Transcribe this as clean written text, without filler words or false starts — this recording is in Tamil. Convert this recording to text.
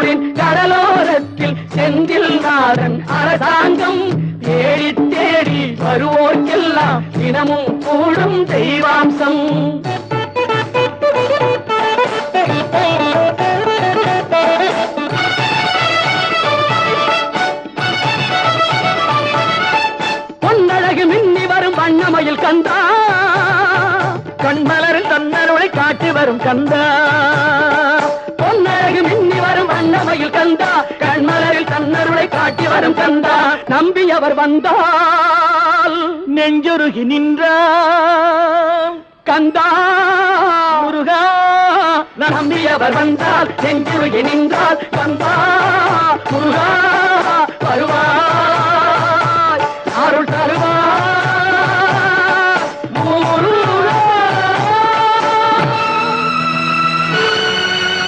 ஊரின் கடலோரத்தில் செந்தில் நாடன் அரசாங்கம் தேடி தேடி வருவோர்க்கெல்லாம் தினமும் கூடும் தெய்வாம்சம். பொன்னழகு மின்னி வரும் வண்ணமயில் கந்தா, கண்மலரில் தன்னருளை காட்டி வரும் கந்தா. பொன்னழகு மின்னி வரும் வண்ணமயில் கந்தா, கண்மலரில் தன்னருளை காட்டி வரும் கந்தா. நம்பியவர் வந்தால் நெஞ்சுருகி நின்றார் கந்தா முருகா. நம்பியவர் வந்தால் நெஞ்சுருகி நின்றால் கந்தா முருகா வருவார்.